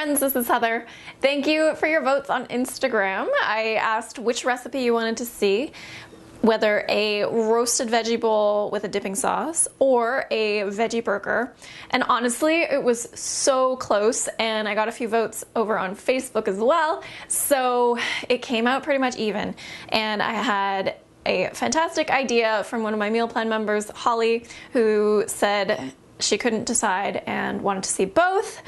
friends, this is Heather. Thank you for your votes on Instagram. I asked which recipe you wanted to see, whether a roasted veggie bowl with a dipping sauce or a veggie burger. And honestly, it was so close, and I got a few votes over on Facebook as well, so it came out pretty much even. And I had a fantastic idea from one of my meal plan members, Holly, who said she couldn't decide and wanted to see both.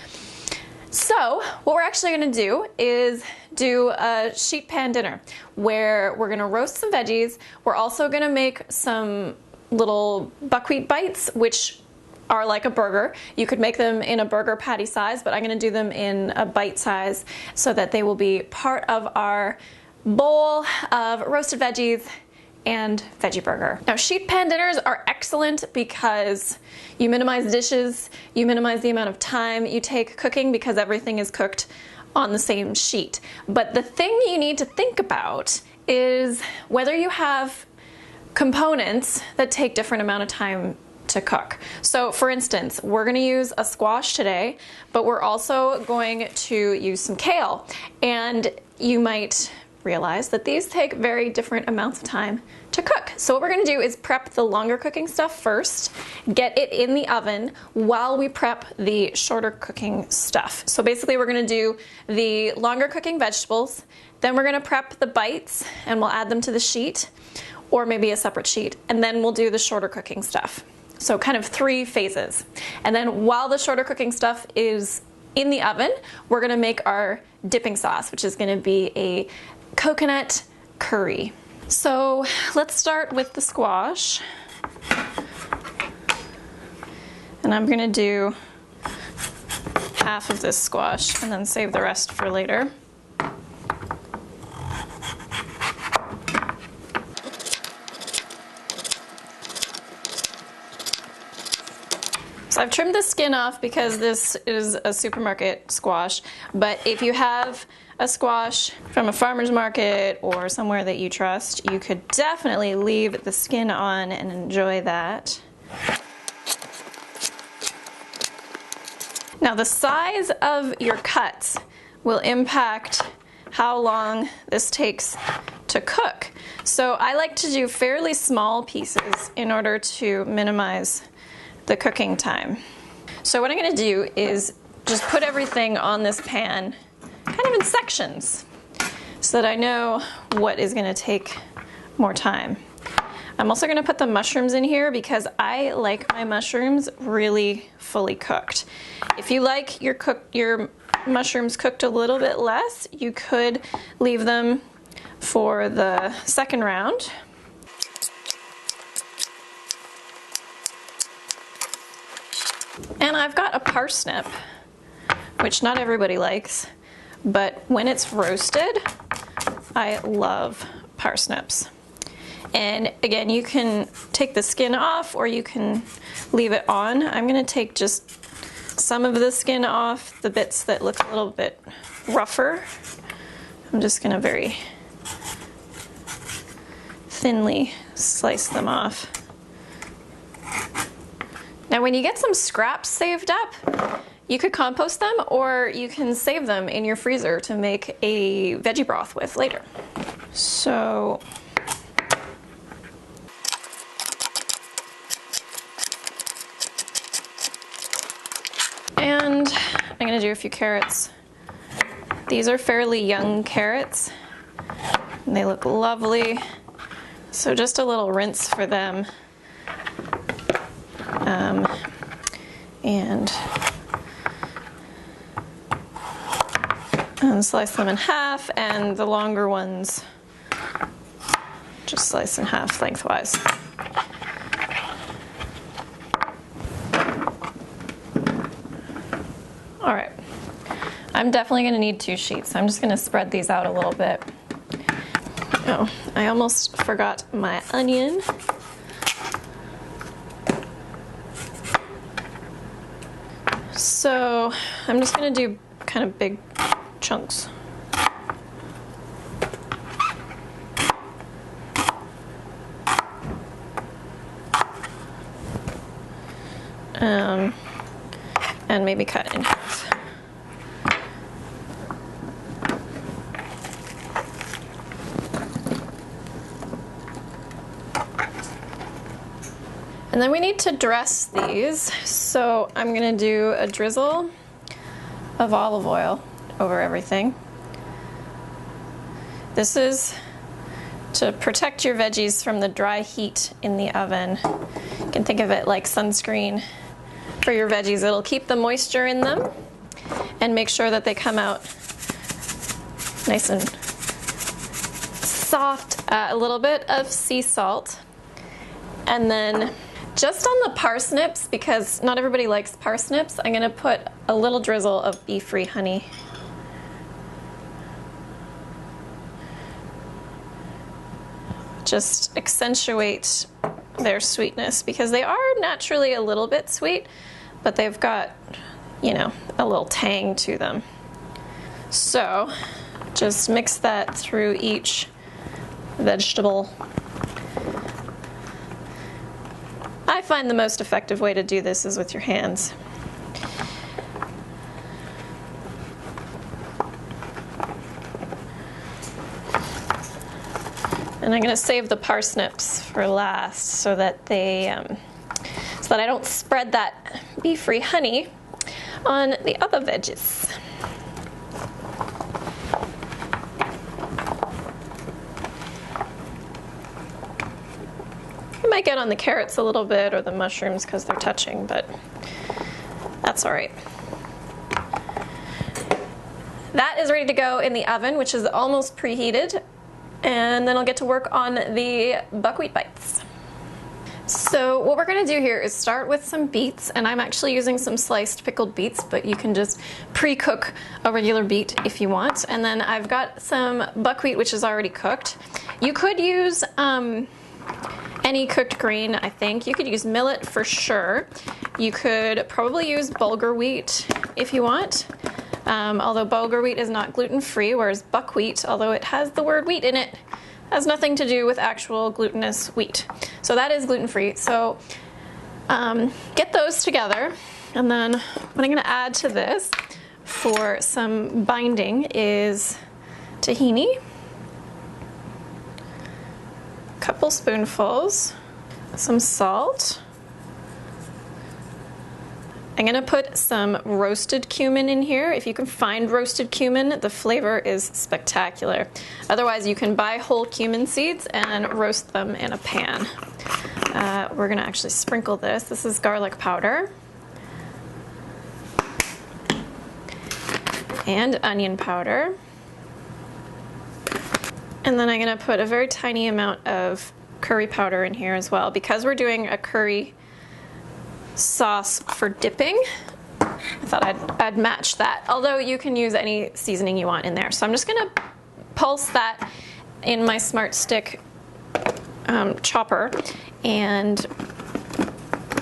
So what we're actually going to do is do a sheet pan dinner where we're going to roast some veggies. We're also going to make some little buckwheat bites, which are like a burger. You could make them in a burger patty size, but I'm going to do them in a bite size so that they will be part of our bowl of roasted veggies and veggie burger. Now, sheet pan dinners are excellent because you minimize dishes, you minimize the amount of time you take cooking because everything is cooked on the same sheet. But the thing you need to think about is whether you have components that take different amount of time to cook. So for instance, we're going to use a squash today, but we're also going to use some kale. And you might realize that these take very different amounts of time to cook. So what we're going to do is prep the longer cooking stuff first, get it in the oven while we prep the shorter cooking stuff. So basically we're going to do the longer cooking vegetables, then we're going to prep the bites and we'll add them to the sheet or maybe a separate sheet, and then we'll do the shorter cooking stuff. So kind of 3 phases. And then while the shorter cooking stuff is in the oven, we're going to make our dipping sauce, which is going to be a coconut curry. So let's start with the squash. And I'm gonna do half of this squash and then save the rest for later. So I've trimmed the skin off because this is a supermarket squash, but if you have a squash from a farmer's market or somewhere that you trust, you could definitely leave the skin on and enjoy that. Now, the size of your cuts will impact how long this takes to cook. So I like to do fairly small pieces in order to minimize the cooking time. So what I'm going to do is just put everything on this pan kind of in sections so that I know what is going to take more time. I'm also going to put the mushrooms in here because I like my mushrooms really fully cooked. If you like your mushrooms cooked a little bit less, you could leave them for the second round. And I've got a parsnip, which not everybody likes, but when it's roasted, I love parsnips. And again, you can take the skin off or you can leave it on. I'm going to take just some of the skin off, the bits that look a little bit rougher. I'm just going to very thinly slice them off. Now, when you get some scraps saved up, you could compost them or you can save them in your freezer to make a veggie broth with later. So and I'm going to do a few carrots. These are fairly young carrots and they look lovely. So just a little rinse for them. And slice them in half, and the longer ones just slice in half lengthwise. All right, I'm definitely going to need 2 sheets. I'm just going to spread these out a little bit. Oh, I almost forgot my onion. So I'm just going to do kind of big chunks. And maybe cut in half. then we need to dress these. So I'm gonna do a drizzle of olive oil over everything. This is to protect your veggies from the dry heat in the oven. You can think of it like sunscreen for your veggies. It'll keep the moisture in them and make sure that they come out nice and soft. A little bit of sea salt. And then just on the parsnips, because not everybody likes parsnips, I'm gonna put a little drizzle of bee-free honey. Just accentuate their sweetness, because they are naturally a little bit sweet, but they've got, you know, a little tang to them. So just mix that through each vegetable. I find the most effective way to do this is with your hands. And I'm going to save the parsnips for last so that I don't spread that bee-free honey on the other veggies. It might get on the carrots a little bit or the mushrooms because they're touching, but that's all right. That is ready to go in the oven, which is almost preheated. And then I'll get to work on the buckwheat bites. So what we're gonna do here is start with some beets, and I'm actually using some sliced pickled beets, but you can just pre-cook a regular beet if you want. And then I've got some buckwheat, which is already cooked. You could use any cooked grain, I think. You could use millet for sure. You could probably use bulgur wheat if you want. Although bulgur wheat is not gluten-free, whereas buckwheat, although it has the word wheat in it, has nothing to do with actual glutinous wheat. So that is gluten-free. So get those together. And then what I'm gonna add to this for some binding is tahini. A couple spoonfuls, some salt. I'm gonna put some roasted cumin in here. If you can find roasted cumin, the flavor is spectacular. Otherwise, you can buy whole cumin seeds and roast them in a pan. We're gonna actually sprinkle this. This is garlic powder. And onion powder. And then I'm gonna put a very tiny amount of curry powder in here as well. Because we're doing a curry sauce for dipping, I thought I'd match that. Although you can use any seasoning you want in there. So I'm just gonna pulse that in my Smart Stick chopper and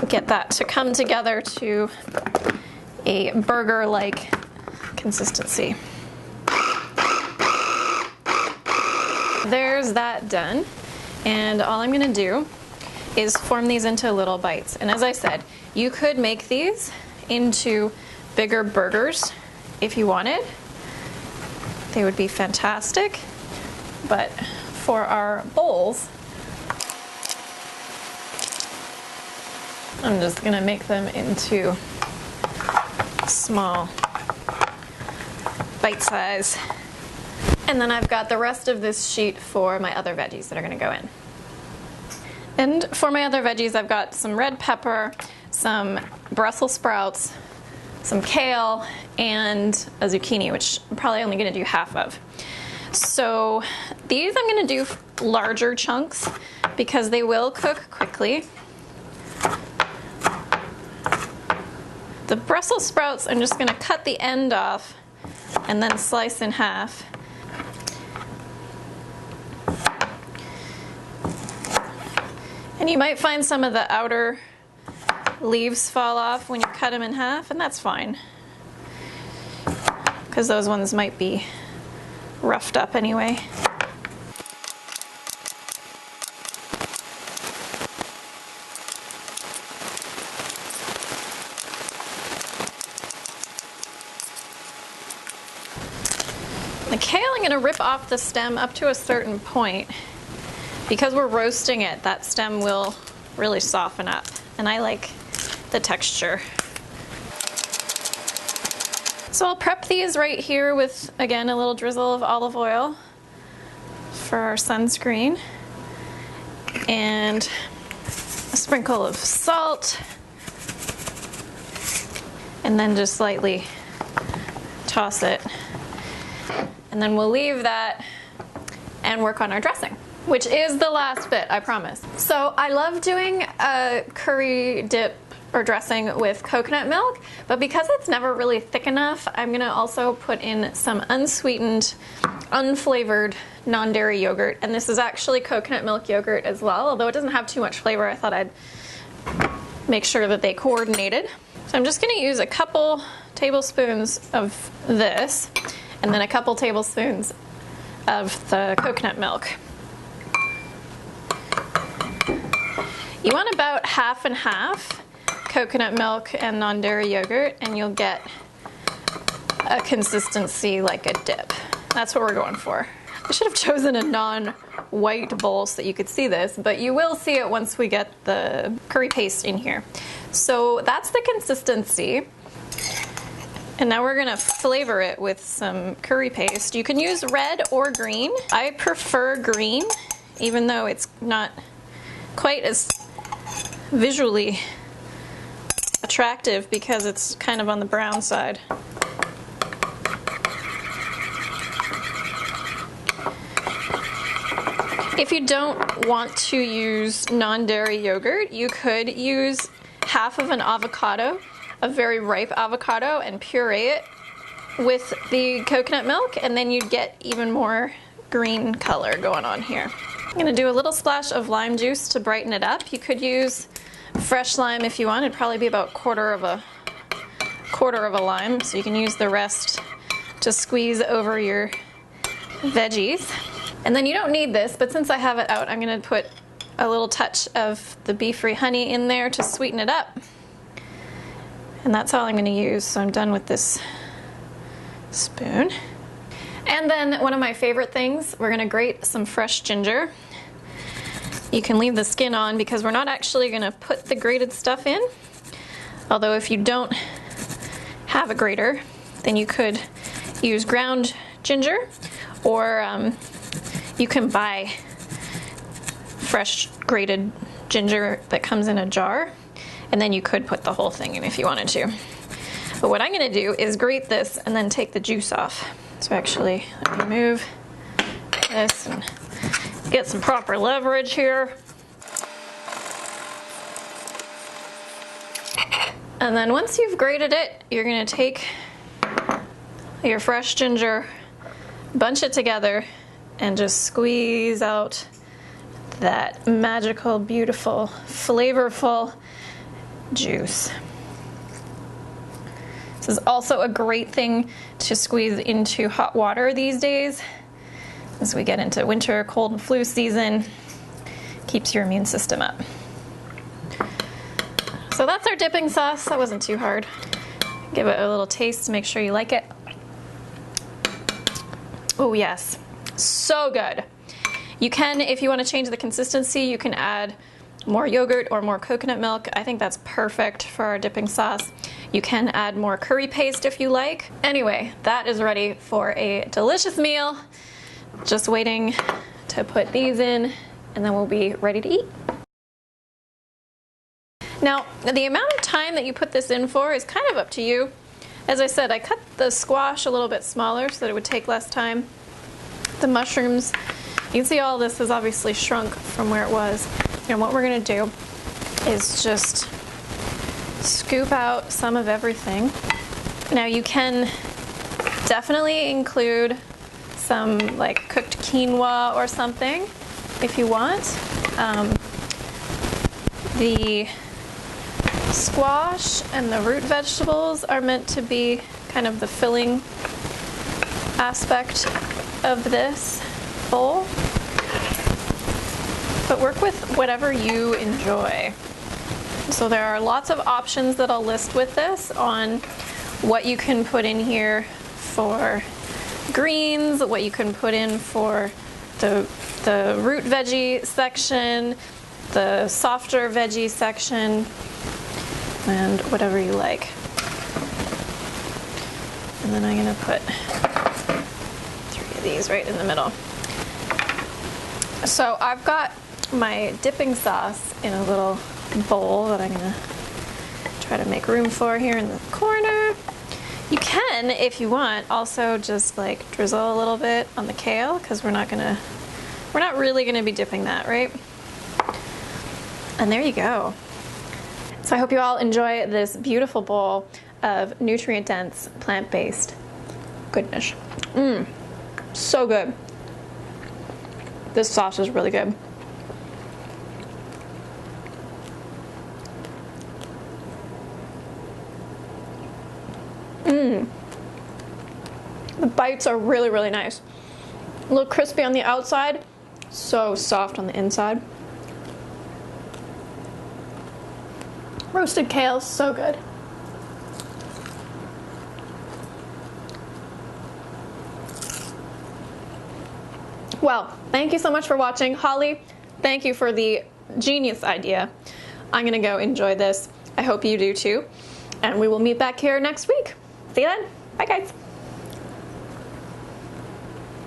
get that to come together to a burger-like consistency. There's that done. And all I'm gonna do is form these into little bites. And as I said, you could make these into bigger burgers if you wanted. They would be fantastic. But for our bowls, I'm just gonna make them into small bite size. And then I've got the rest of this sheet for my other veggies that are gonna go in. And for my other veggies, I've got some red pepper, some Brussels sprouts, some kale, and a zucchini, which I'm probably only gonna do half of. So these I'm gonna do larger chunks because they will cook quickly. The Brussels sprouts, I'm just gonna cut the end off and then slice in half. And you might find some of the outer leaves fall off when you cut them in half, and that's fine, because those ones might be roughed up anyway. The kale, I'm going to rip off the stem up to a certain point. Because we're roasting it, that stem will really soften up and I like the texture. So I'll prep these right here with, again, a little drizzle of olive oil for our sunscreen, and a sprinkle of salt, and then just lightly toss it. And then we'll leave that and work on our dressing, which is the last bit, I promise. So I love doing a curry dip or dressing with coconut milk, but because it's never really thick enough, I'm gonna also put in some unsweetened, unflavored non-dairy yogurt. And this is actually coconut milk yogurt as well, although it doesn't have too much flavor. I thought I'd make sure that they coordinated. So I'm just gonna use a couple tablespoons of this, and then a couple tablespoons of the coconut milk. You want about half and half coconut milk and non-dairy yogurt, and you'll get a consistency like a dip. That's what we're going for. I should have chosen a non-white bowl so that you could see this, but you will see it once we get the curry paste in here. So that's the consistency. And now we're gonna flavor it with some curry paste. You can use red or green. I prefer green, even though it's not quite as visually attractive because it's kind of on the brown side. If you don't want to use non-dairy yogurt, you could use half of an avocado, a very ripe avocado, and puree it with the coconut milk, and then you'd get even more green color going on here. I'm gonna do a little splash of lime juice to brighten it up. You could use fresh lime if you want. It'd probably be about quarter of a lime, so you can use the rest to squeeze over your veggies. And then you don't need this, but since I have it out, I'm gonna put a little touch of the beef-free honey in there to sweeten it up. And that's all I'm gonna use, so I'm done with this spoon. And then one of my favorite things, we're gonna grate some fresh ginger. You can leave the skin on because we're not actually gonna put the grated stuff in. Although if you don't have a grater, then you could use ground ginger, or you can buy fresh grated ginger that comes in a jar, and then you could put the whole thing in if you wanted to. But what I'm gonna do is grate this and then take the juice off. So actually, let me move this and get some proper leverage here. And then once you've grated it, you're gonna take your fresh ginger, bunch it together, and just squeeze out that magical, beautiful, flavorful juice. This is also a great thing to squeeze into hot water these days as we get into winter, cold and flu season. Keeps your immune system up. So that's our dipping sauce. That wasn't too hard. Give it a little taste to make sure you like it. Oh yes, so good. You can, if you want to change the consistency, you can add more yogurt or more coconut milk. I think that's perfect for our dipping sauce. You can add more curry paste if you like. Anyway, that is ready for a delicious meal. Just waiting to put these in, and then we'll be ready to eat. Now, the amount of time that you put this in for is kind of up to you. As I said, I cut the squash a little bit smaller so that it would take less time. The mushrooms, you can see all this is obviously shrunk from where it was. And what we're gonna do is just scoop out some of everything. Now you can definitely include some like cooked quinoa or something if you want. The squash and the root vegetables are meant to be kind of the filling aspect of this bowl. But work with whatever you enjoy. So there are lots of options that I'll list with this on what you can put in here for greens, what you can put in for the root veggie section, the softer veggie section. and whatever you like. And then I'm gonna put 3 of these right in the middle. So I've got my dipping sauce in a little bowl that I'm gonna try to make room for here in the corner. You can, if you want, also just like drizzle a little bit on the kale, because we're not really gonna be dipping that, right? And there you go. So I hope you all enjoy this beautiful bowl of nutrient-dense, plant-based goodness. So good. This sauce is really good. The bites are really, really nice. A little crispy on the outside, so soft on the inside. Roasted kale, so good. Well, thank you so much for watching. Holly, thank you for the genius idea. I'm gonna go enjoy this. I hope you do too. And we will meet back here next week. See you then. Bye guys.